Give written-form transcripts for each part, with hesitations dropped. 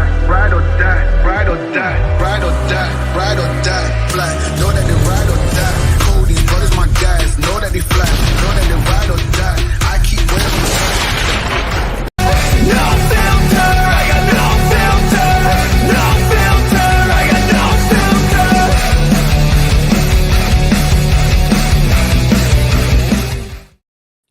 die, ride or die, ride or die, ride or die, ride or die, fly. Know that they ride or die. Cold, these brothers my guys. Know that they fly. Know that they ride or die. I keep wearing no filter. I got no filter. No filter. I got no filter.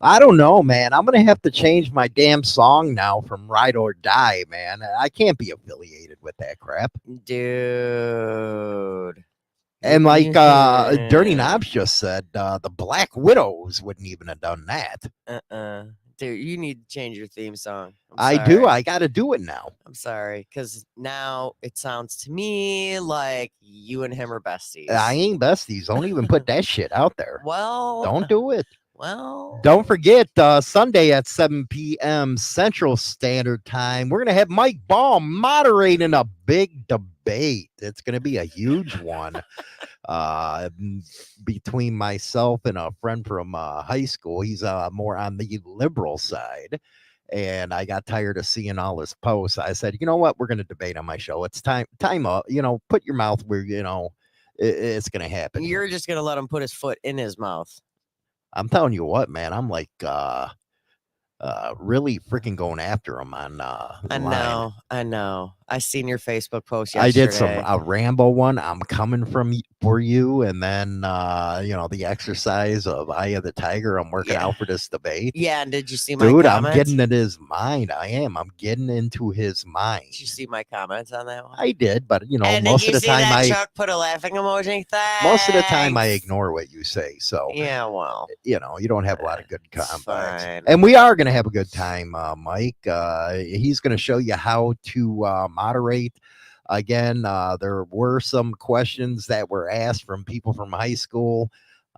I don't know, man. I'm going to have to change my damn song now from Ride or Die, man. I can't be affiliated with that crap. Dude. And like Dirty Knobs just said, the Black Widows wouldn't even have done that. Dude, you need to change your theme song. I do. I got to do it now. I'm sorry, because now it sounds to me like you and him are besties. I ain't besties. Don't even put that shit out there. Well, don't do it. Well, don't forget Sunday at 7 p.m. Central Standard Time. We're going to have Mike Baum moderating a big debate. It's going to be a huge one between myself and a friend from high school. He's more on the liberal side. And I got tired of seeing all his posts. I said, you know what? We're going to debate on my show. It's time up. Put your mouth where, it's going to happen. You're just going to let him put his foot in his mouth. I'm telling you what, man, I'm like really freaking going after him on I know. I seen your Facebook post yesterday. I did a Rambo one. I'm coming for you, and then the exercise of Eye of the Tiger. I'm working out for this debate. Yeah, and did you see my dude? comments? I'm getting in his mind. I'm getting into his mind. Did you see my comments on that one? I did, but and most of the time Chuck put a laughing emoji. Thanks. Most of the time I ignore what you say. So yeah, well, you don't have a lot of good comments, and we are going to have a good time, Mike. He's going to show you how to moderate. Again, there were some questions that were asked from people from high school.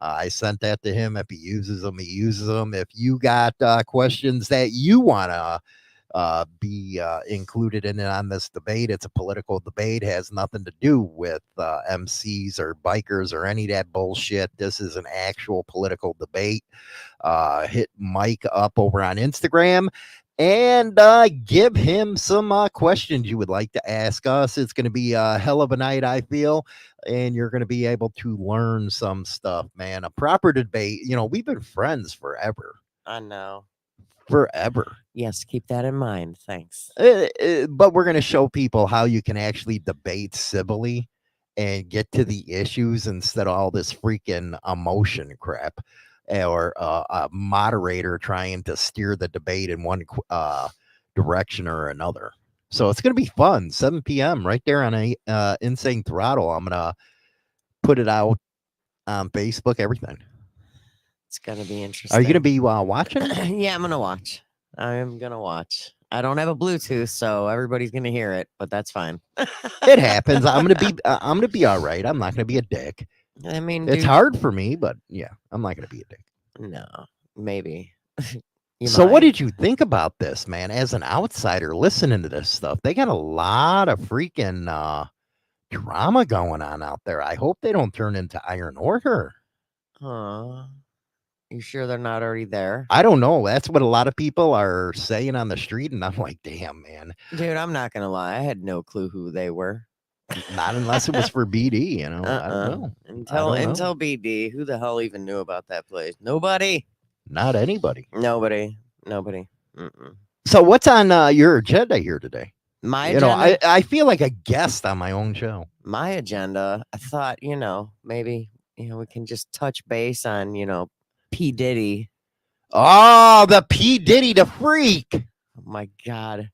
I sent that to him. If he uses them, he uses them. If you got questions that you want to be included in it on this debate, it's a political debate. It has nothing to do with MCs or bikers or any of that bullshit. This is an actual political debate. Hit Mike up over on Instagram and give him some questions you would like to ask us. It's going to be a hell of a night, I feel, and you're going to be able to learn some stuff, man. A proper debate. We've been friends forever. I know. Forever. Yes, keep that in mind. Thanks. But we're going to show people how you can actually debate civilly and get to the issues instead of all this freaking emotion crap. Or a moderator trying to steer the debate in one direction or another. So it's going to be fun. 7 p.m. right there on Insane Throttle. I'm going to put it out on Facebook, everything. It's going to be interesting. Are you going to be watching? Yeah, I'm going to watch. I'm going to watch. I don't have a Bluetooth, so everybody's going to hear it, but that's fine. It happens. I'm going to be all right. I'm not going to be a dick. I mean, it's hard for me, but yeah, I'm not going to be a dick. No, maybe. So what did you think about this, man? As an outsider listening to this stuff, they got a lot of freaking drama going on out there. I hope they don't turn into Iron Order. You sure they're not already there? I don't know. That's what a lot of people are saying on the street, and I'm like, damn, man. Dude, I'm not going to lie. I had no clue who they were. Not unless it was for BD, I don't know. Until BD, who the hell even knew about that place? Nobody. Not anybody. Nobody. So what's on your agenda here today? My agenda? I feel like a guest on my own show. My agenda, I thought, maybe, we can just touch base on, P. Diddy. Oh, the P. Diddy, the freak. Oh, my God.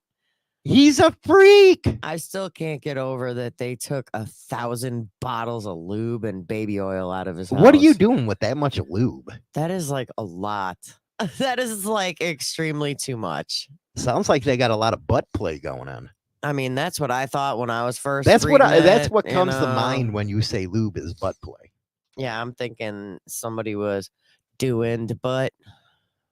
He's a freak. I still can't get over that they took 1,000 bottles of lube and baby oil out of his house. What are you doing with that much lube? That is like a lot. That is like extremely too much. Sounds like they got a lot of butt play going on. I mean, that's what I thought when I was first. That's what comes to mind when you say lube is butt play. Yeah, I'm thinking somebody was doing the butt.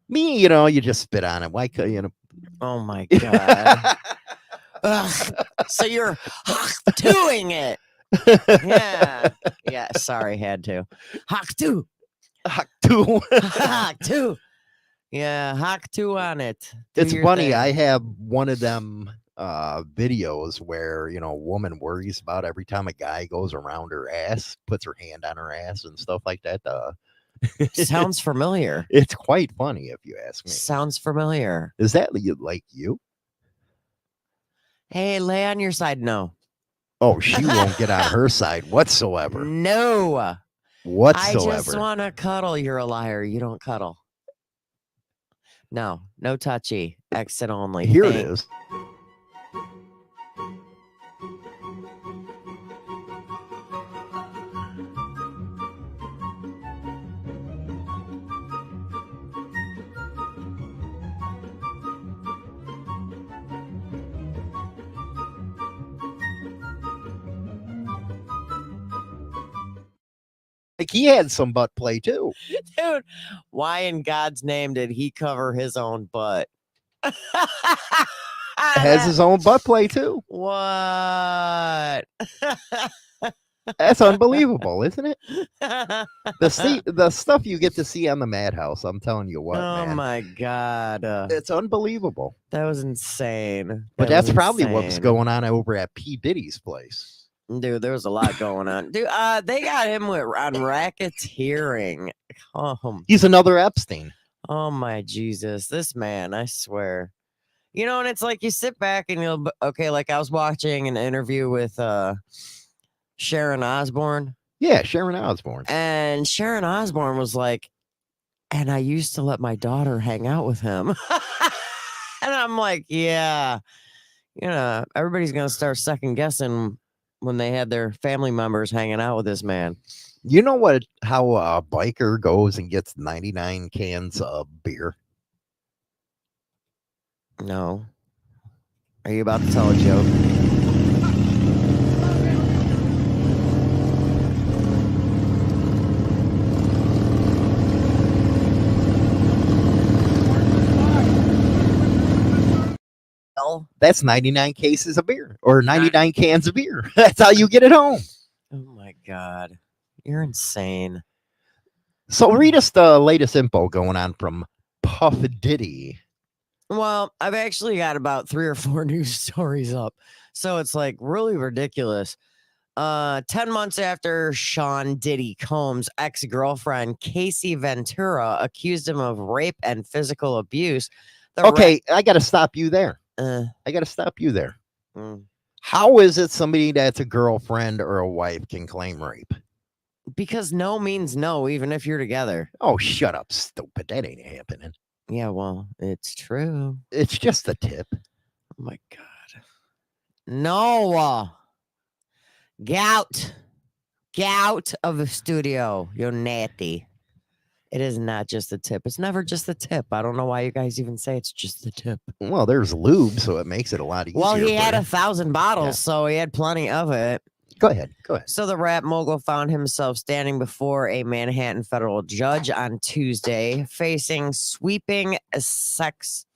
Me, you just spit on it. Why could Oh my God. So you're doing it. Yeah. Sorry, had to. Hawk two. Yeah, Hawk 2 on it. It's funny. I have one of them videos where a woman worries about every time a guy goes around her ass, puts her hand on her ass and stuff like that. Sounds familiar. It's quite funny if you ask me. Sounds familiar. Is that like you? Hey, lay on your side. No. Oh, she won't get on her side whatsoever. No. I Whatsoever. just want to cuddle. You're a liar. You don't cuddle. No touchy. Exit only. Here it Thank- is. Like he had some butt play too. Dude, why in God's name did he cover his own butt? Has his own butt play too. What? That's unbelievable, isn't it? The stuff you get to see on the Madhouse, I'm telling you what, Oh man. my God. It's unbelievable. That was insane. But That was that's probably what was insane. going on over at P. Diddy's place. Dude, there was a lot going on. Dude, they got him on racketeering. He's another Epstein. Oh my Jesus. This man, I swear. And it's like you sit back and okay, like I was watching an interview with Sharon Osbourne. Yeah, Sharon Osbourne. And Sharon Osbourne was like, and I used to let my daughter hang out with him. And I'm like, yeah, everybody's going to start second guessing when they had their family members hanging out with this man. You know how a biker goes and gets 99 cans of beer? No. Are you about to tell a joke? That's 99 cases of beer or 99 cans of beer. That's how you get it home. Oh my God. You're insane. So read us the latest info going on from Puff Diddy. Well, I've actually got about 3 or 4 news stories up. So it's like really ridiculous. 10 months after Sean Diddy Combs' ex-girlfriend, Casey Ventura, accused him of rape and physical abuse. Okay, I got to stop you there. Mm. How is it somebody that's a girlfriend or a wife can claim rape? Because no means no, even if you're together. Oh, shut up, stupid. That ain't happening. Yeah, well, it's true. It's just a tip. Oh my God. No. Get out of the studio. You're natty. It is not just the tip. It's never just the tip. I don't know why you guys even say it's just the tip. Well, there's lube, so it makes it a lot easier. Well, he had for 1,000 bottles, so he had plenty of it. Go ahead. So the rap mogul found himself standing before a Manhattan federal judge on Tuesday, facing sweeping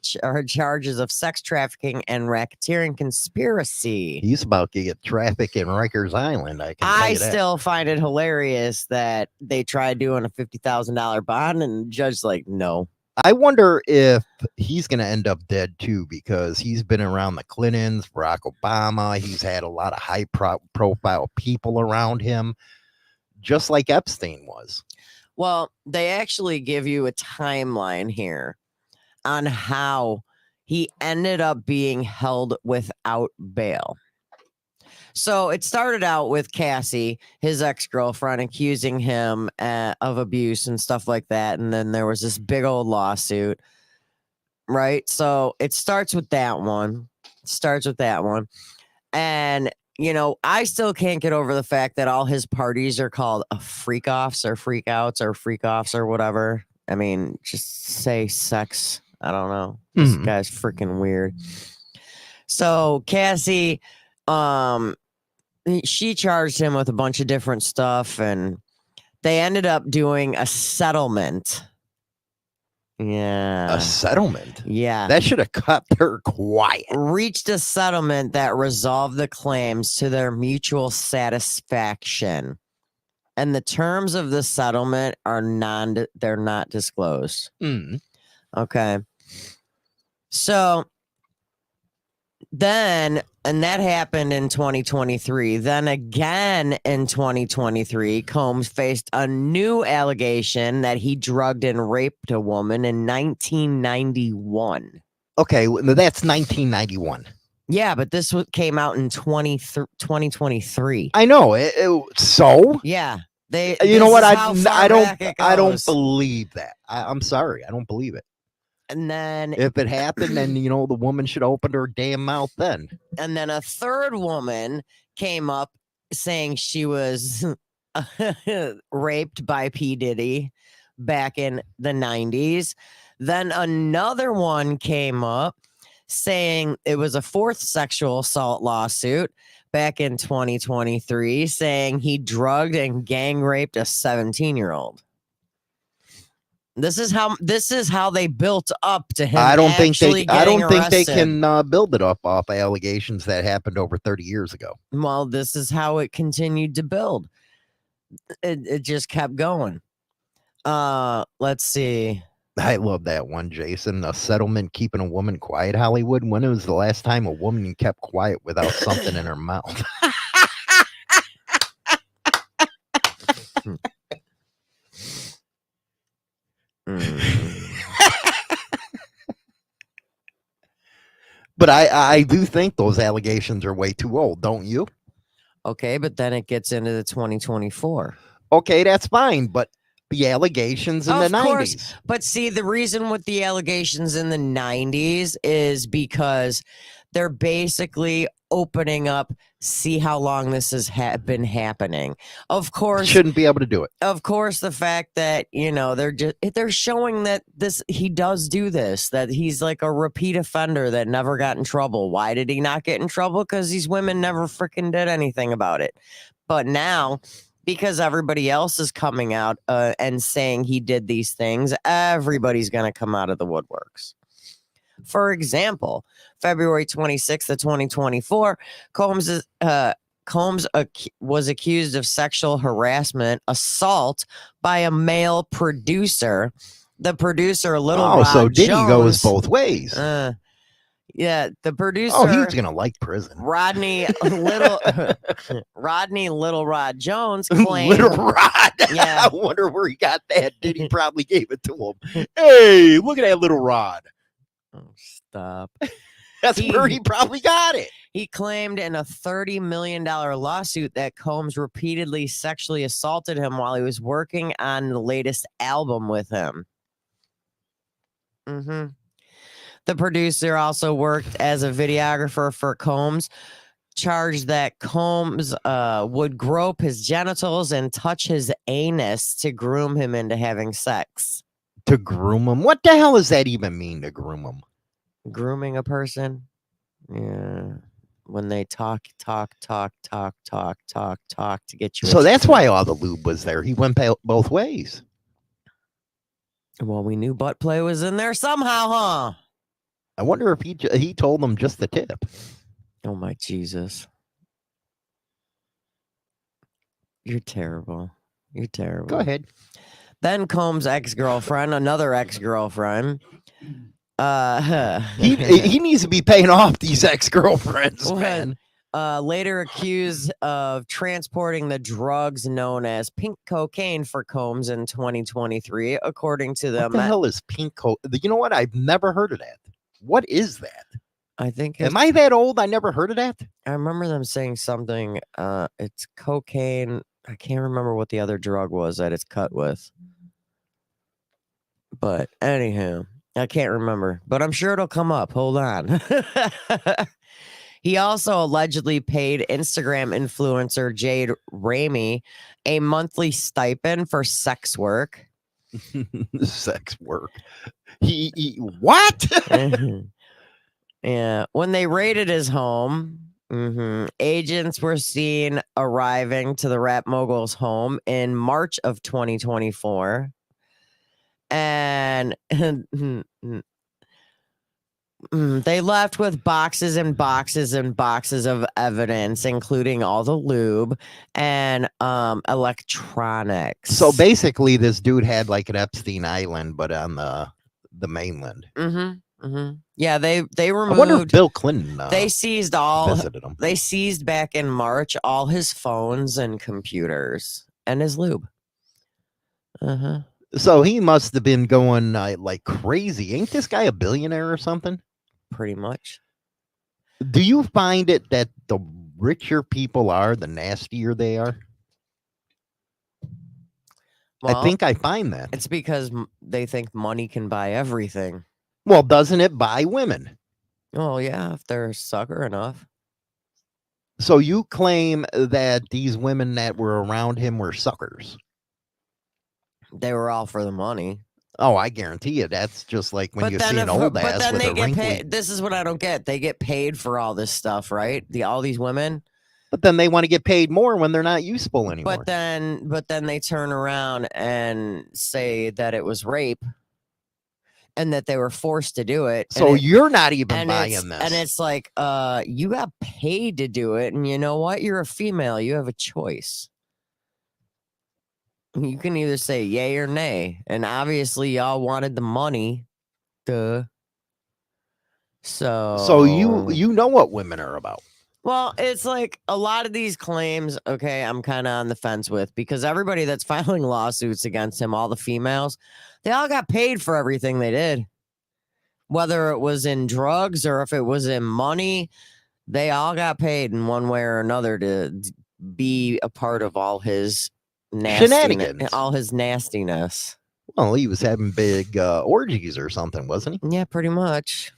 charges of sex trafficking and racketeering conspiracy. He's about to get traffic in Rikers Island. I can tell I you that. still find it hilarious that they tried doing a $50,000 bond and the judge's like, no. I wonder if he's going to end up dead too, because he's been around the Clintons, Barack Obama. He's had a lot of high profile people around him, just like Epstein was. Well, they actually give you a timeline here on how he ended up being held without bail. So it started out with Cassie, his ex-girlfriend, accusing him of abuse and stuff like that. And then there was this big old lawsuit, right? So it starts with that one. And, I still can't get over the fact that all his parties are called freak-offs or freak-outs or freak-offs or whatever. I mean, just say sex. I don't know. This guy's freaking weird. So Cassie, she charged him with a bunch of different stuff, and they ended up doing a settlement. Yeah. A settlement? Yeah. That should have cut her quiet. Reached a settlement that resolved the claims to their mutual satisfaction. And the terms of the settlement are they're not disclosed. Okay. So And that happened in 2023. Then again in 2023, Combs faced a new allegation that he drugged and raped a woman in 1991. Okay, that's 1991. Yeah, but this came out in 2023. I know. So Yeah, you know what? I don't goes. believe that. I'm sorry, I don't believe it. And then If it happened, then the woman should open her damn mouth then. And then a third woman came up saying she was raped by P. Diddy back in the 90s. Then another one came up saying it was a fourth sexual assault lawsuit back in 2023, saying he drugged and gang raped a 17-year-old. This is how they built up to him. I don't think they arrested. can build it up off allegations that happened over 30 years ago. Well, this is how it continued to build. It just kept going. Let's see. I love that one, Jason. A settlement keeping a woman quiet, Hollywood. When was the last time a woman kept quiet without something in her mouth? But I do think those allegations are way too old, don't you? Okay, but then it gets into the 2024. Okay, that's fine, but the allegations in the 90s. Course. But see, the reason with the allegations in the 90s is because they're basically opening up, see how long this has been happening. Of course, shouldn't be able to do it. Of course, the fact that they're showing that he does do this, that he's like a repeat offender that never got in trouble. Why did he not get in trouble? Because these women never freaking did anything about it. But now, because everybody else is coming out and saying he did these things, everybody's going to come out of the woodworks. For example, February 26th of 2024, Combs was accused of sexual harassment, assault by a male producer. The producer, Little Rod so Diddy Jones, goes both ways. Yeah, the producer. Oh, he's gonna like prison. Rodney Little Rod Jones claimed. Little Rod. Yeah. I wonder where he got that. Diddy probably gave it to him. Hey, look at that Little Rod. Oh, stop. That's where he probably got it. He claimed in a $30 million lawsuit that Combs repeatedly sexually assaulted him while he was working on the latest album with him. The producer also worked as a videographer for Combs, charged that Combs would grope his genitals and touch his anus to groom him into having sex. To groom him? What the hell does that even mean, to groom him? Grooming a person? Yeah. When they talk to get you. So that's why all the lube was there. He went both ways. Well, we knew butt play was in there somehow, huh? I wonder if he told them just the tip. Oh, my Jesus. You're terrible. You're terrible. Go ahead. Then Combs' ex-girlfriend, another ex-girlfriend. He needs to be paying off these ex-girlfriends, man. Later accused of transporting the drugs known as pink cocaine for Combs in 2023, according to them. What the hell is pink cocaine? You know what? I've never heard of that. What is that? I think. Am I that old? I never heard of that. I remember them saying something. It's cocaine. I can't remember what the other drug was that it's cut with. But anyhow, I can't remember. But I'm sure it'll come up. Hold on. He also allegedly paid Instagram influencer Jade Ramey a monthly stipend for sex work. Sex work. He what? Yeah. When they raided his home, agents were seen arriving to the rap mogul's home in March of 2024. And they left with boxes and boxes and boxes of evidence, including all the lube and electronics. So basically, this dude had like an Epstein Island, but on the mainland. Yeah, they I wonder if removed. Bill Clinton They seized all. visited him. They seized back in March all his phones and computers and his lube. So he must have been going like crazy. Ain't this guy a billionaire or something? Pretty much. Do you find it that the richer people are, the nastier they are? Well, I think I find that. it's because they think money can buy everything. Well, doesn't it buy women? Oh yeah, if they're a sucker enough. So you claim that these women that were around him were suckers. They were all for the money. Oh, I guarantee you. That's just like when you see an old ass with they a get wrinkly. paid. This is what I don't get. They get paid for all this stuff, right? All these women. But then they want to get paid more when they're not useful anymore. But then they turn around and say that it was rape, and that they were forced to do it. So you're not even and buying it's, this. And it's like, you got paid to do it, and you know what? You're a female. You have a choice. You can either say yay or nay, and obviously y'all wanted the money. Duh. So you know what women are about. Well, it's like a lot of these claims, okay, I'm kind of on the fence with, because everybody that's filing lawsuits against him, all the females, they all got paid for everything they did. Whether it was in drugs or if it was in money, they all got paid in one way or another to be a part of all his Shenanigans. all his nastiness. Well, he was having big orgies or something, wasn't he? Yeah, pretty much.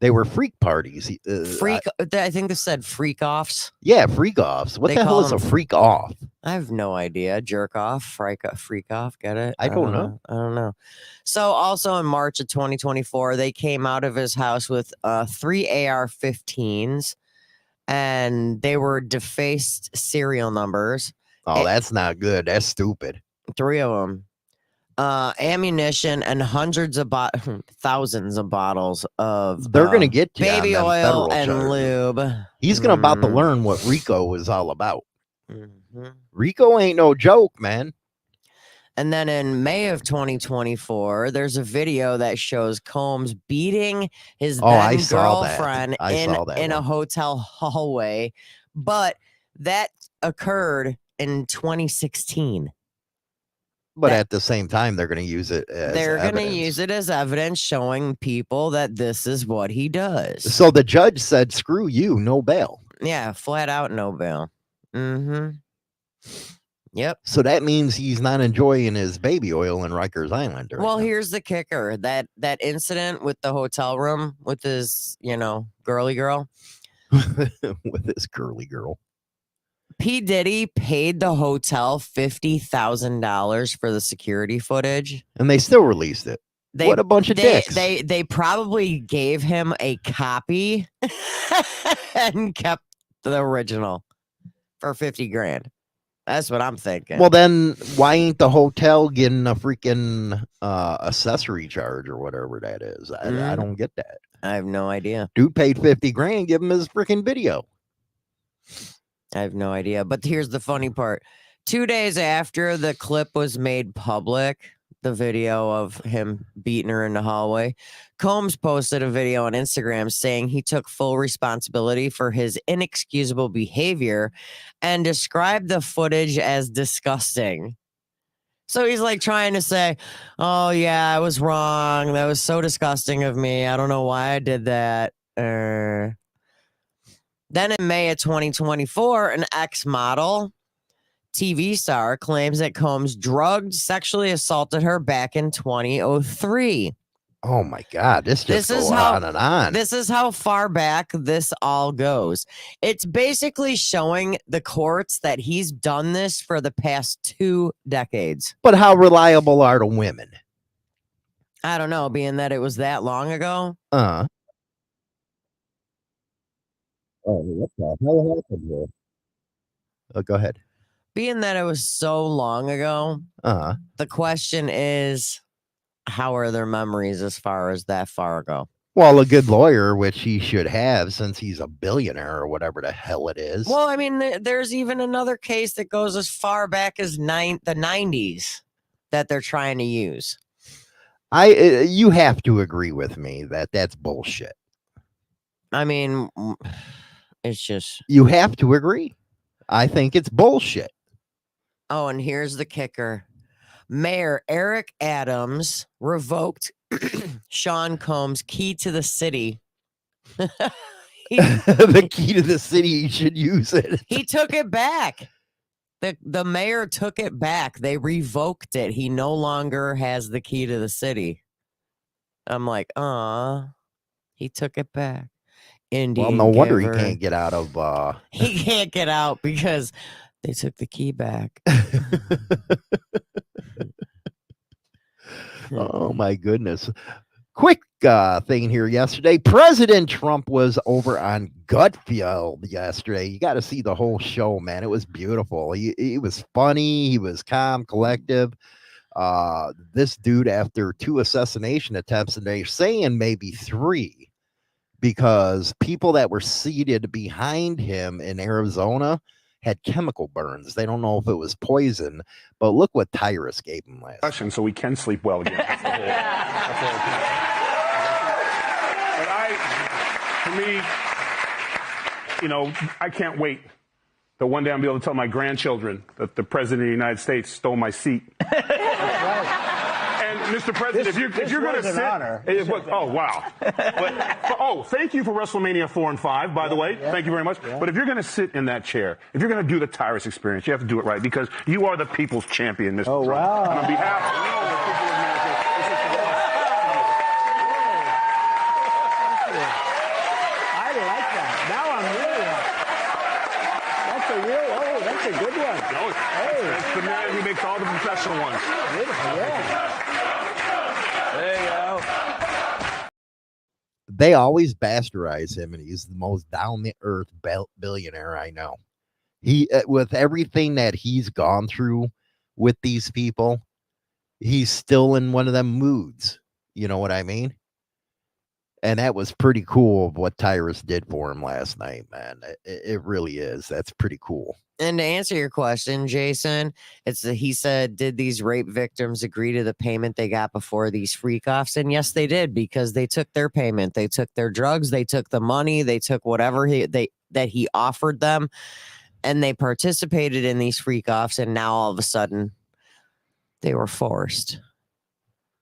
They were freak parties. I think they said freak offs. Yeah, freak offs. What They the hell call is a them- freak off? I have no idea. Jerk off, freak off. Get it? I don't know. I don't know. So also in March of 2024, they came out of his house with 3 AR-15s, and they were defaced serial numbers. Oh, that's not good. That's stupid. 3 of them. Ammunition and hundreds of thousands of bottles of They're gonna get you on baby them oil federal and charges. lube. He's gonna about to Mm. learn what RICO is all about. Mhm. RICO ain't no joke, man. And then in May of 2024, there's a video that shows Combs beating his I then saw that. girlfriend I saw that in a one. hotel hallway, but that occurred in 2016. But That- at the same time, they're gonna use it as They're going to evidence. use it as evidence showing people that this is what he does. So the judge said, "Screw you, no bail." Yeah, flat out no bail. Mm-hmm. Yep. So that means he's not enjoying his baby oil in Rikers Island. right Well, now. here's the kicker. That incident with the hotel room with his, girly girl. with this girly girl. P. Diddy paid the hotel $50,000 for the security footage. And they still released it. They, What a bunch of they, dicks. they probably gave him a copy and kept the original for 50 grand. That's what I'm thinking. Well, then why ain't the hotel getting a freaking accessory charge or whatever that is? I Mhm. don't get that. I have no idea. Dude paid 50 grand, give him his freaking video. I have no idea. But here's the funny part. 2 days after the clip was made public, the video of him beating her in the hallway, Combs posted a video on Instagram saying he took full responsibility for his inexcusable behavior and described the footage as disgusting. So he's like trying to say, oh, yeah, I was wrong. That was so disgusting of me. I don't know why I did that. Then in May of 2024, an ex-model TV star claims that Combs drugged, sexually assaulted her back in 2003. Oh my God, this just This is goes how- on and on. This is how far back this all goes. It's basically showing the courts that he's done this for the past 2 decades. But how reliable are the women? I don't know, being that it was that long ago. Oh, what the hell happened here? Go ahead. Being that it was so long ago, the question is, how are their memories as far as that far ago? Well, a good lawyer, which he should have since he's a billionaire or whatever the hell it is. Well, I mean, there's even another case that goes as far back as the 90s that they're trying to use. You have to agree with me that that's bullshit. I mean, it's just. You have to agree. I think it's bullshit. Oh, and here's the kicker. Mayor Eric Adams revoked Sean Combs' key to the city. The key to the city, you should use it. He took it back. The mayor took it back. They revoked it. He no longer has the key to the city. I'm like, he took it back. Indian Well, no wonder he giver. can't get out of He can't get out because they took the key back. Oh my goodness. Quick thing here yesterday. President Trump was over on Gutfeld yesterday. You got to see the whole show, man. It was beautiful. He was funny. He was calm, collective. This dude, after 2 assassination attempts, and they're saying maybe 3, because people that were seated behind him in Arizona had chemical burns. They don't know if it was poison, but look what Tyrus gave him last night. So we can sleep well again. That's the whole point. But for me, I can't wait that one day I'll be able to tell my grandchildren that the President of the United States stole my seat. And Mr. President, if you're going to sit, oh wow! Thank you for WrestleMania 4 and 5, by the way. Thank you very much. But if you're going to sit in that chair, if you're going to do the Tyrus experience, you have to do it right, because you are the people's champion, Mr. Trump. Wow. And on behalf of the people of America, this is I like that. Now I'm really that's a good one. That's the man who makes all the professional ones. Beautiful, yeah. There you go. They always bastardize him, and he's the most down-the-earth billionaire I know. He, with everything that he's gone through with these people, he's still in one of them moods. You know what I mean? And that was pretty cool of what Tyrus did for him last night, man. It really is. That's pretty cool. And to answer your question, Jason, he said, did these rape victims agree to the payment they got before these freak offs? And yes, they did, because they took their payment. They took their drugs. They took the money. They took whatever that he offered them, and they participated in these freak offs. And now all of a sudden they were forced.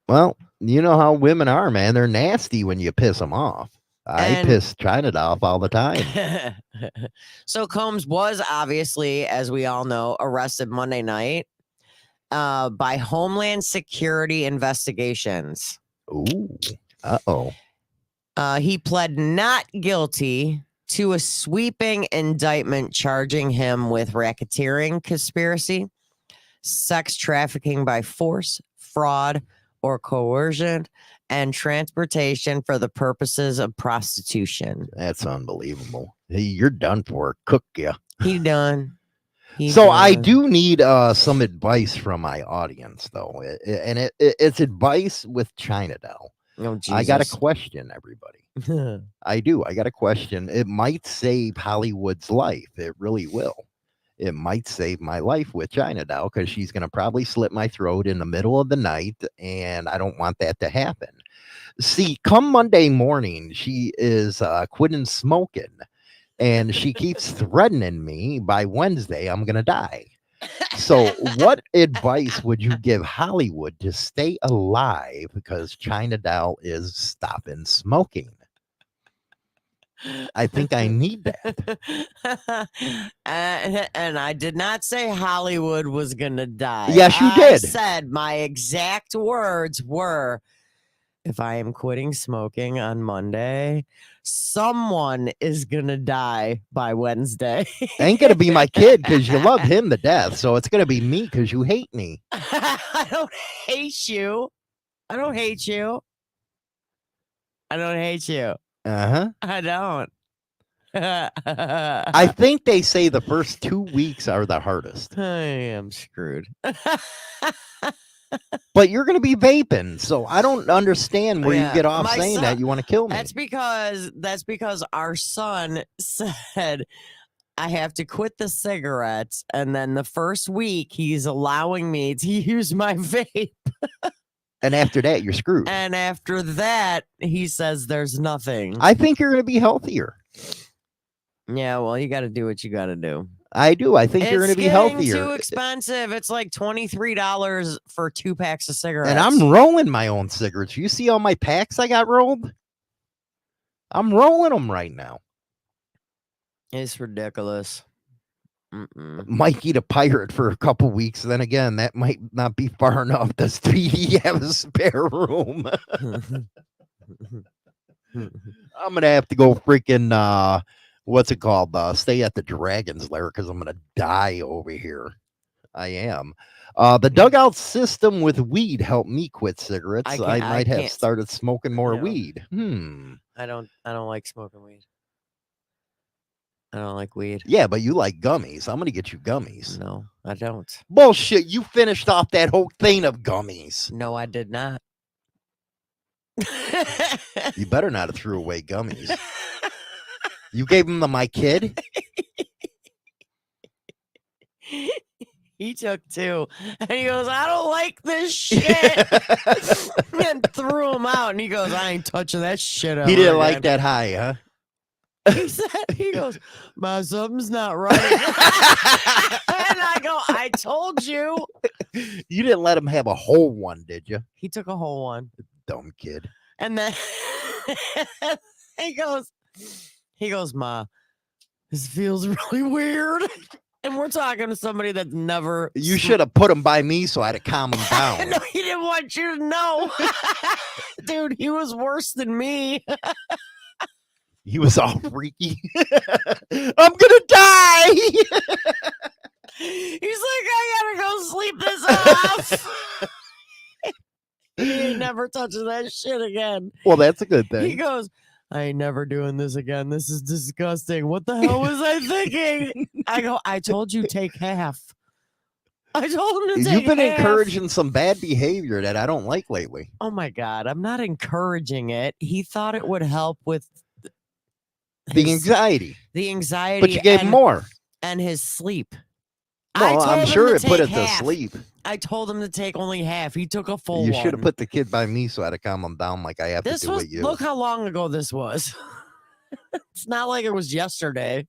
Well, you know how women are, man. They're nasty when you piss them off. I piss China off all the time. So Combs was obviously, as we all know, arrested Monday night by Homeland Security investigations. Ooh, uh-oh. He pled not guilty to a sweeping indictment charging him with racketeering conspiracy, sex trafficking by force, fraud, or coercion, and transportation for the purposes of prostitution. That's unbelievable. Hey, you're done for. Cook ya. He done. I do need some advice from my audience, though, and it's advice with China Doll. Oh, Jesus. I got a question, everybody. I do. I got a question. It might save Hollywood's life. It really will. It might save my life with China Doll, because she's going to probably slit my throat in the middle of the night, and I don't want that to happen. See, come Monday morning, she is quitting smoking, and she keeps threatening me by Wednesday I'm going to die. So what advice would you give Hollywood to stay alive, because China Doll is stopping smoking? I think I need that. And I did not say Hollywood was going to die. Yes, you did. I said my exact words were, if I am quitting smoking on Monday, someone is going to die by Wednesday. Ain't going to be my kid, because you love him to death. So it's going to be me, because you hate me. I don't hate you. I don't hate you. I don't hate you. Uh-huh. I don't. I think they say the first 2 weeks are the hardest. I am screwed. But you're going to be vaping, so I don't understand where you get off My saying son- that you want to kill me. That's because our son said I have to quit the cigarettes, and then the first week he's allowing me to use my vape. And after that, you're screwed. And after that, he says there's nothing. I think you're going to be healthier. Yeah, well, you got to do what you got to do. I do. I think you're going to be healthier. It's too expensive. It's like $23 for 2 packs of cigarettes. And I'm rolling my own cigarettes. You see all my packs I got rolled? I'm rolling them right now. It's ridiculous. Mm-mm. Might eat a pirate for a couple weeks. Then again, that might not be far enough. Does Speedy have a spare room? I'm gonna have to go freaking what's it called? Stay at the Dragon's Lair because I'm gonna die over here. I am. The dugout system with weed helped me quit cigarettes. I might have started smoking more weed. I don't like smoking weed. I don't like weed. Yeah, but you like gummies. I'm gonna get you gummies. No, I don't. Bullshit. You finished off that whole thing of gummies. No, I did not. You better not have threw away gummies. You gave them to my kid? He took 2. And he goes, I don't like this shit. And threw them out. And he goes, I ain't touching that shit. He didn't like that high, huh? He said, he goes, something's not right. And I go, I told you. You didn't let him have a whole one, did you? He took a whole one. Dumb kid. And then he goes, Ma, this feels really weird. And we're talking to somebody that's never. You should have put him by me so I'd have calmed him down. No, he didn't want you to know. Dude, he was worse than me. He was all freaky. I'm gonna die. He's like, I gotta go sleep this off. He ain't never touching that shit again. Well, that's a good He thing. goes, I ain't never doing this again. This is disgusting. What the hell was I thinking? I go, I told you take half. I told him to take You've been half. encouraging some bad behavior that I don't like lately. Oh my God. I'm not encouraging it. He thought it would help with The anxiety. The anxiety. But you gave him more. And his sleep. Well, I'm sure it put it to sleep. I told him to take only half. He took a full You one. should have put the kid by me so I'd have calmed him down like I have This to do was, with you. look how long ago this was. It's not like it was yesterday.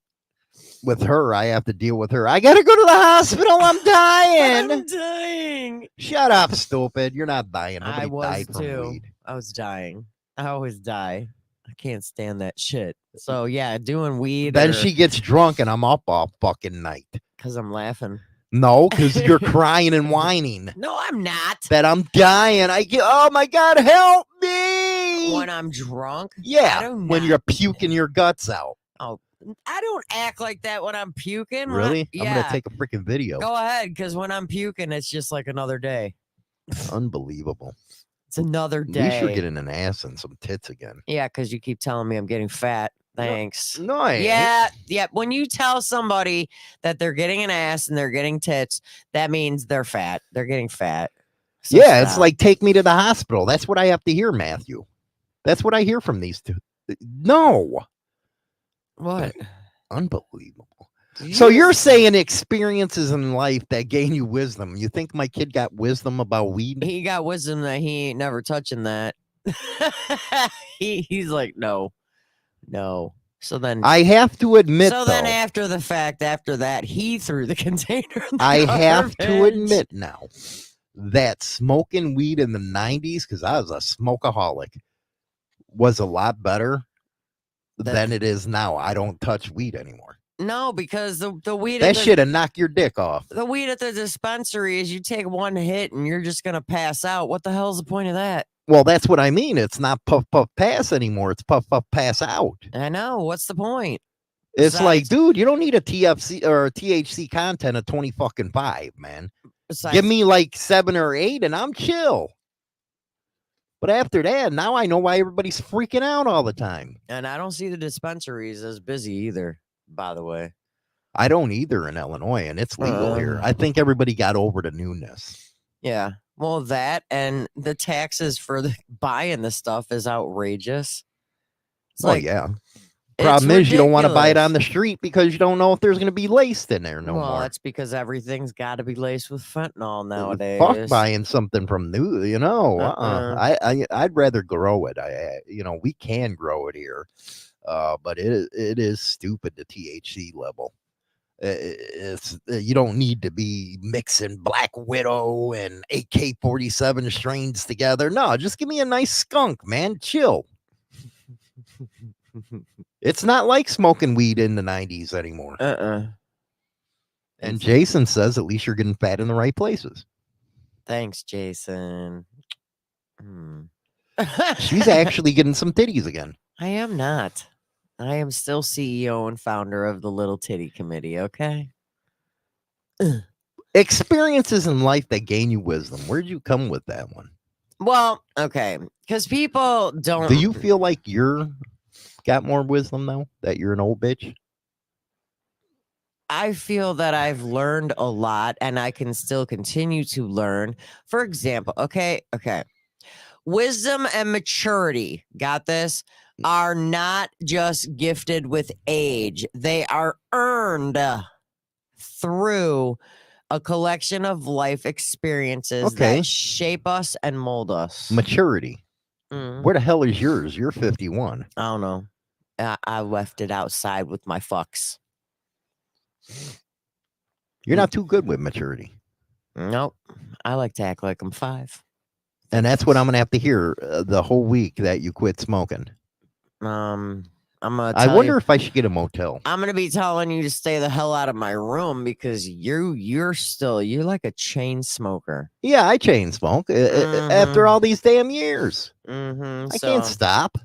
With her, I have to deal with her. I gotta go to the hospital. I'm dying. I'm dying. Shut up, stupid. You're not dying. I Nobody was died from too. weed. I was dying. I always die. I can't stand that shit. So yeah, doing weed. Then she gets drunk and I'm up all fucking night. Because I'm laughing. No, because you're crying and whining No, I'm not. that I'm dying. Oh my God, help me. When I'm drunk. Yeah, I do when not. you're puking your guts out. Oh, I don't act like that when I'm puking. When Really? yeah. I'm going to take a freaking video. Go ahead, because when I'm puking, it's just like another day. Unbelievable. It's another At least you're day. getting an ass and some tits again. Yeah, because you keep telling me I'm getting fat. Thanks. No, I ain't. Yeah. When you tell somebody that they're getting an ass and they're getting tits, that means they're fat. They're getting fat. So Yeah, it's stop. like take me to the hospital. That's what I have to hear, Matthew. That's what I hear from these two. No. What? Unbelievable. So you're saying experiences in life that gain you wisdom. You think my kid got wisdom about weed? He got wisdom that he ain't never touching that. He's like, no. So then I have to admit, so though, then after the fact, after that, he threw the container. In the I have to garbage. admit now that smoking weed in the 90s, because I was a smokeaholic, was a lot better than it is now. I don't touch weed anymore. No, because the weed That at the, shit'll knock your dick off. the weed at the dispensary is you take one hit and you're just gonna pass out. What the hell's the point of that? Well, that's what I mean. It's not puff, puff, pass anymore. It's puff, puff, pass out. I know. What's the point? It's like, Besides- dude, you don't need a TFC or a THC content of 20 fucking 5, man. Besides, Give me like 7 or 8 and I'm chill. But after that, now I know why everybody's freaking out all the time. and I don't see the dispensaries as busy either, by the way. I don't either in Illinois, and it's legal here. I think everybody got over the newness. Yeah. Well, that and the taxes for the buying the stuff is outrageous. It's Well, like yeah. Problem is, you don't want to buy it ridiculous. on the street because you don't know if there's going to be laced in there no Well, more. that's because everything's got to be laced with fentanyl nowadays. Fuck buying something from new, you know. I'd rather grow it. We can grow it here, but it is stupid, the THC level. It's you don't need to be mixing Black Widow and AK-47 strains together. No, just give me a nice skunk, man. Chill. It's not like smoking weed in the 90s anymore. And Jason says at least you're getting fat in the right places. Thanks, Jason. She's actually getting some titties again. I am not. I am still CEO and founder of the Little Titty Committee, okay? Experiences in life that gain you wisdom. Where'd you come with that one? Well, okay. Because people don't. Do you feel like you're got more wisdom now that you're an old bitch? I feel that I've learned a lot and I can still continue to learn. For example, okay. Wisdom and maturity, got this, are not just gifted with age. They are earned through a collection of life experiences that shape us and mold us. Maturity. Where the hell is yours? You're 51. I don't know. I left it outside with my fucks. You're not too good with maturity. Nope. I like to act like I'm 5. And that's what I'm going to have to hear the whole week that you quit smoking. I'm gonna I wonder if I should get a motel. I'm gonna be telling you to stay the hell out of my room because you're like a chain smoker. Yeah, I chain smoke after all these damn years. I can't stop.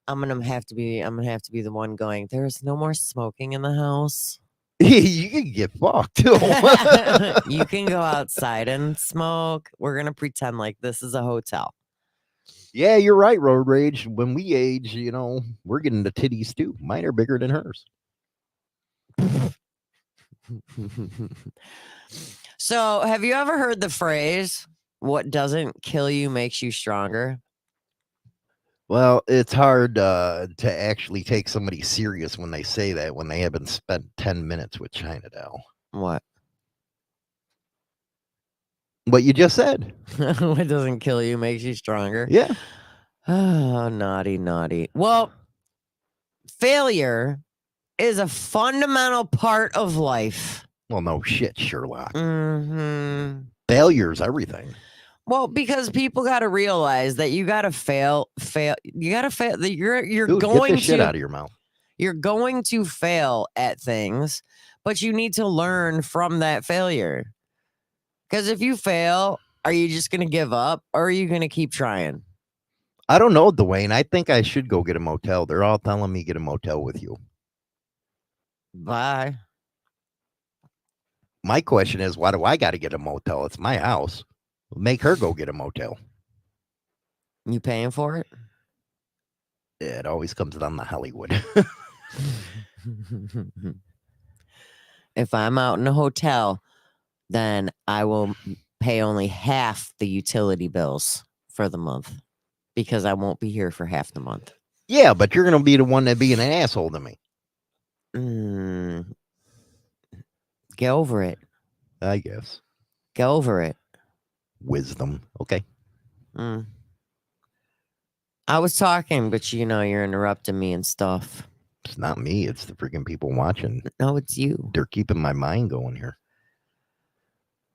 I'm gonna have to be the one going, there's no more smoking in the house. You can get fucked. You can go outside and smoke. We're gonna pretend like this is a hotel. Yeah, you're right, Road Rage. When we age, we're getting the titties too. Mine are bigger than hers. So, have you ever heard the phrase, what doesn't kill you makes you stronger? Well, it's hard to actually take somebody serious when they say that, when they haven't spent 10 minutes with China Doll. What? What you just said. What doesn't kill you makes you stronger. Yeah. Oh, naughty. Well, failure is a fundamental part of life. Well, no shit, Sherlock. Mm-hmm. Failure's everything. Well, because people got to realize that you got to fail. You got to fail. That you're Dude, going get the shit to out of your mouth. You're going to fail at things, but you need to learn from that failure. Because if you fail, are you just going to give up or are you going to keep trying? I don't know, Dwayne. I think I should go get a motel. They're all telling me get a motel with you. Bye. My question is, why do I got to get a motel? It's my house. Make her go get a motel. You paying for it? It always comes down to Hollywood. If I'm out in a hotel, then I will pay only half the utility bills for the month because I won't be here for half the month. Yeah, but you're going to be the one that being an asshole to me. Get over it. I guess. Get over it. Wisdom. Okay. I was talking, but you're interrupting me and stuff. It's not me. It's the freaking people watching. No, it's you. They're keeping my mind going here.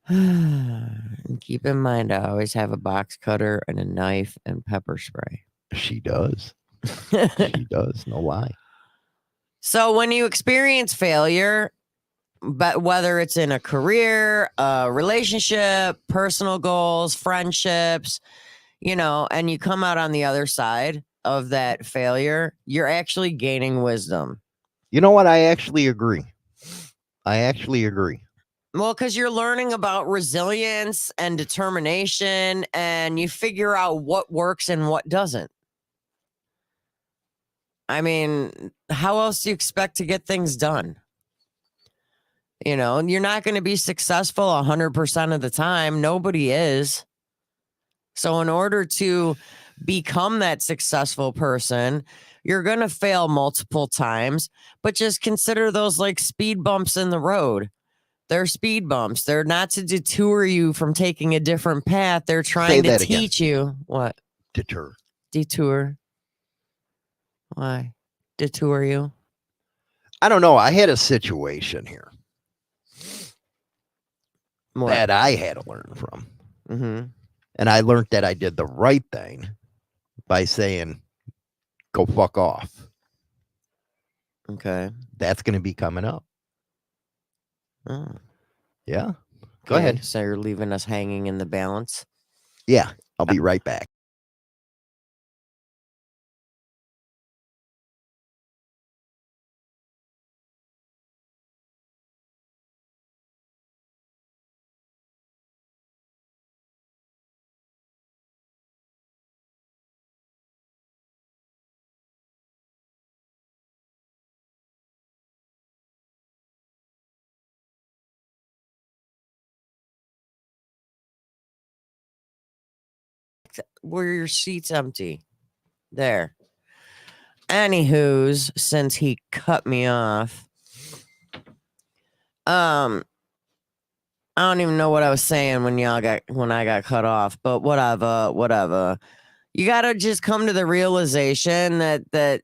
And keep in mind, I always have a box cutter and a knife and pepper spray. She does. She does. No lie. So when you experience failure, but whether it's in a career, a relationship, personal goals, friendships, and you come out on the other side of that failure, you're actually gaining wisdom. You know what? I actually agree. Well, because you're learning about resilience and determination, and you figure out what works and what doesn't. I mean, how else do you expect to get things done? You're not going to be successful 100% of the time. Nobody is. So in order to become that successful person. You're going to fail multiple times, but just consider those like speed bumps in the road. They're speed bumps. They're not to detour you from taking a different path. They're trying to teach you what? Detour. Why? Detour you? I don't know. I had a situation here that I had to learn from. Mm-hmm. And I learned that I did the right thing by saying, go fuck off. Okay. That's going to be coming up. Oh. Yeah. Go ahead. So you're leaving us hanging in the balance? Yeah. I'll be right back. Were your seats empty? There. Anywho's, since he cut me off, I don't even know what I was saying when I got cut off, but whatever. You gotta just come to the realization that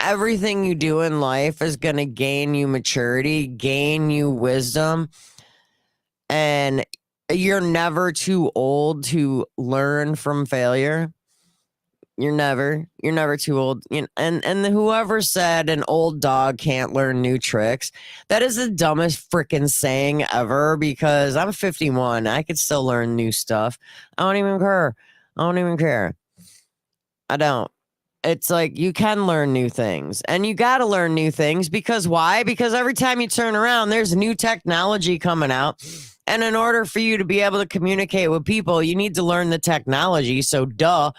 everything you do in life is gonna gain you maturity, gain you wisdom, and you're never too old to learn from failure. You're never too old. And whoever said an old dog can't learn new tricks, that is the dumbest freaking saying ever, because I'm 51. I could still learn new stuff. I don't even care. I don't. It's like you can learn new things, and you got to learn new things because why? Because every time you turn around, there's new technology coming out. And in order for you to be able to communicate with people, you need to learn the technology. So duh.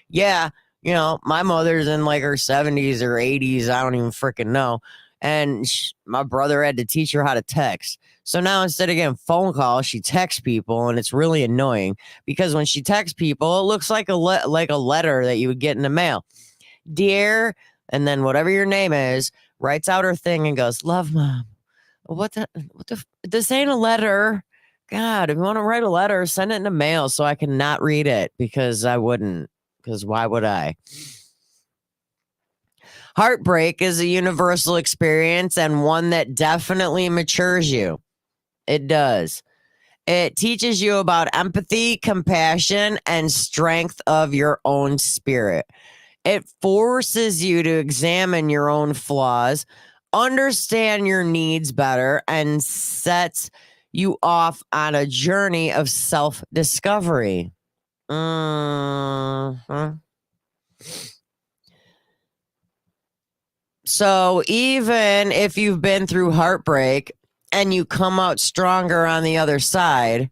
Yeah, my mother's in like her 70s or 80s. I don't even freaking know. And my brother had to teach her how to text. So now instead of getting phone calls, she texts people, and it's really annoying because when she texts people, it looks like a letter that you would get in the mail. Dear, and then whatever your name is, writes out her thing and goes, love, Mom. This ain't a letter. God, if you want to write a letter, send it in the mail so I can not read it, because I wouldn't. Because why would I? Heartbreak is a universal experience and one that definitely matures you. It does. It teaches you about empathy, compassion, and strength of your own spirit. It forces you to examine your own flaws, understand your needs better, and sets you off on a journey of self-discovery. So even if you've been through heartbreak and you come out stronger on the other side,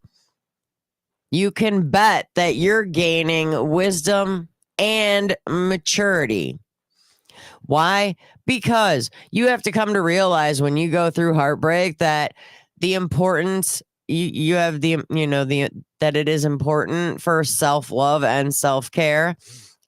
you can bet that you're gaining wisdom and maturity. Why? Because you have to come to realize when you go through heartbreak that the importance you have that it is important for self-love and self-care,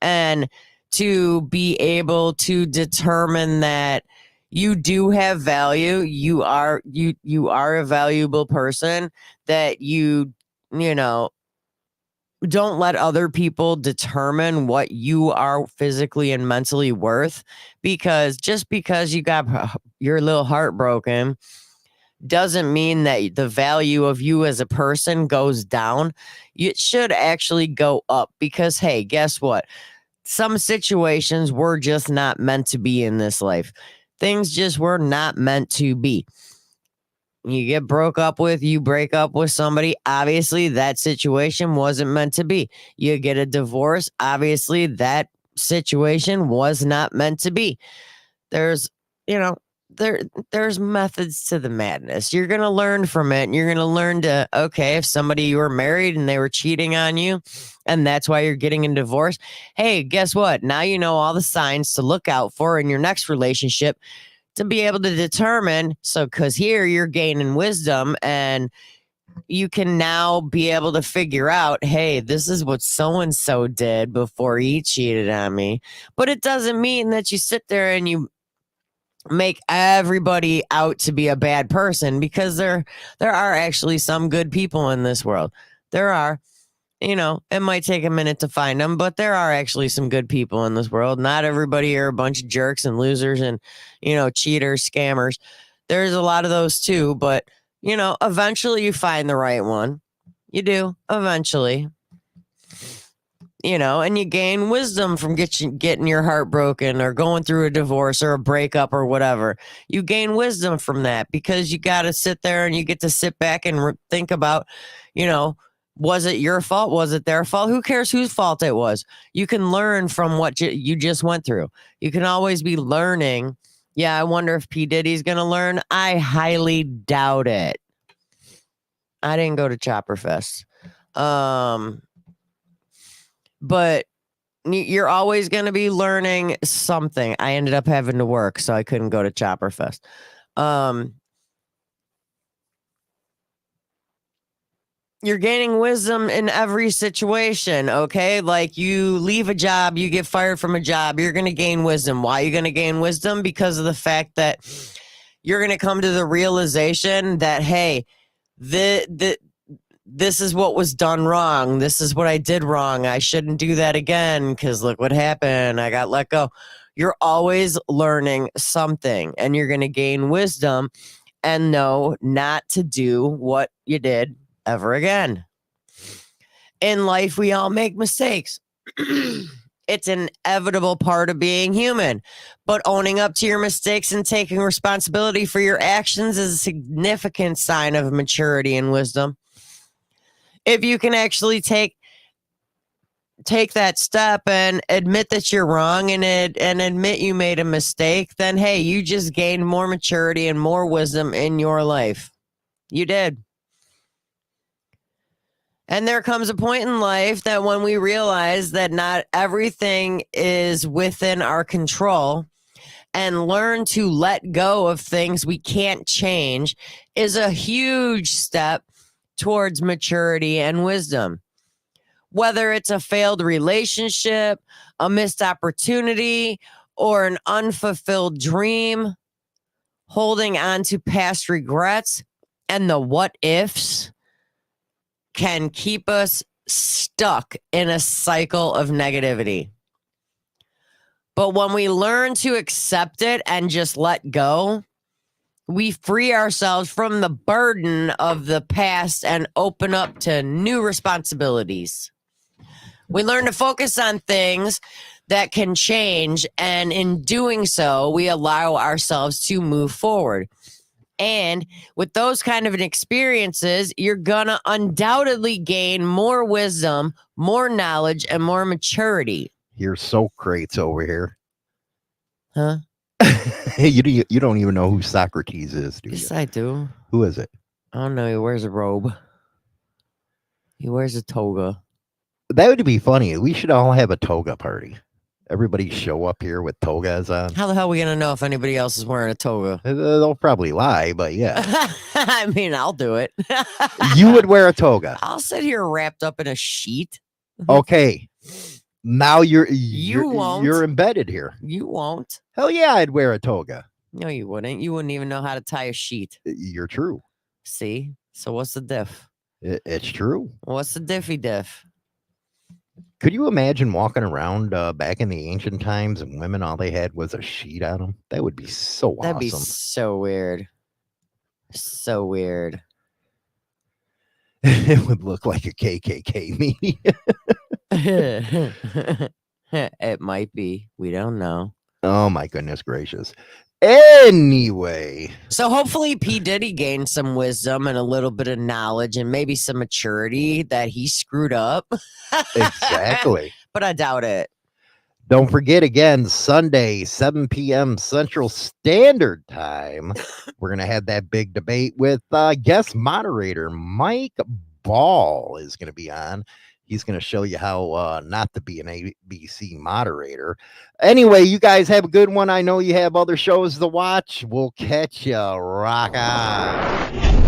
and to be able to determine that you do have value. You are a valuable person, that you don't let other people determine what you are physically and mentally worth, because just because you got your little heart broken doesn't mean that the value of you as a person goes down. It should actually go up, because, hey, guess what? Some situations were just not meant to be in this life. Things just were not meant to be. You break up with somebody, obviously that situation wasn't meant to be. You get a divorce, obviously that situation was not meant to be. There's methods to the madness. You're going to learn from it. And you're going to learn to, okay, if somebody you were married and they were cheating on you and that's why you're getting a divorce, hey, guess what? Now you know all the signs to look out for in your next relationship to be able to determine. So, because here you're gaining wisdom and you can now be able to figure out, hey, this is what so-and-so did before he cheated on me. But it doesn't mean that you sit there and you make everybody out to be a bad person, because there are actually some good people in this world. There are, it might take a minute to find them, but there are actually some good people in this world. Not everybody are a bunch of jerks and losers and, cheaters, scammers. There's a lot of those too, but eventually you find the right one. You do, eventually. And you gain wisdom from getting your heart broken or going through a divorce or a breakup or whatever. You gain wisdom from that, because you got to sit there and you get to sit back and think about, was it your fault? Was it their fault? Who cares whose fault it was? You can learn from what you just went through. You can always be learning. Yeah, I wonder if P. Diddy's going to learn. I highly doubt it. I didn't go to Chopper Fest. But you're always going to be learning something. I ended up having to work, so I couldn't go to Chopper Fest. You're gaining wisdom in every situation, okay? Like, you leave a job, you get fired from a job, you're going to gain wisdom. Why are you going to gain wisdom? Because of the fact that you're going to come to the realization that, hey, this is what was done wrong. This is what I did wrong. I shouldn't do that again, because look what happened. I got let go. You're always learning something, and you're going to gain wisdom and know not to do what you did ever again. In life, we all make mistakes. It's an inevitable part of being human. But owning up to your mistakes and taking responsibility for your actions is a significant sign of maturity and wisdom. If you can actually take that step and admit that you're wrong and admit you made a mistake, then hey, you just gained more maturity and more wisdom in your life. You did. And there comes a point in life that when we realize that not everything is within our control, and learn to let go of things we can't change, is a huge step towards maturity and wisdom. Whether it's a failed relationship, a missed opportunity, or an unfulfilled dream, holding on to past regrets and the what ifs can keep us stuck in a cycle of negativity. But when we learn to accept it and just let go, we free ourselves from the burden of the past and open up to new responsibilities. We learn to focus on things that can change, and in doing so, we allow ourselves to move forward. And with those kind of experiences, you're going to undoubtedly gain more wisdom, more knowledge, and more maturity. You're Socrates over here. Huh? You don't even know who Socrates is, do you? Yes, I do. Who is it? I don't know. He wears a robe. He wears a toga. That would be funny. We should all have a toga party. Everybody show up here with togas on. How the hell are we going to know if anybody else is wearing a toga? They'll probably lie, but yeah. I mean, I'll do it. You would wear a toga. I'll sit here wrapped up in a sheet. Okay. Now you're embedded here. You won't. Hell yeah, I'd wear a toga. No, you wouldn't. You wouldn't even know how to tie a sheet. You're true. See? So what's the diff? It's true. What's the diffy diff? Could you imagine walking around back in the ancient times and women, all they had was a sheet on them? That would be so awesome. That'd be so weird. So weird. It would look like a KKK meeting. It might be. We don't know. Oh, my goodness gracious. Anyway. So hopefully P. Diddy gained some wisdom and a little bit of knowledge and maybe some maturity that he screwed up. Exactly. But I doubt it. Don't forget, again, Sunday, 7 p.m. Central Standard Time. We're going to have that big debate with guest moderator Mike Ball is going to be on. He's going to show you how not to be an ABC moderator. Anyway, you guys have a good one. I know you have other shows to watch. We'll catch you. Rock on.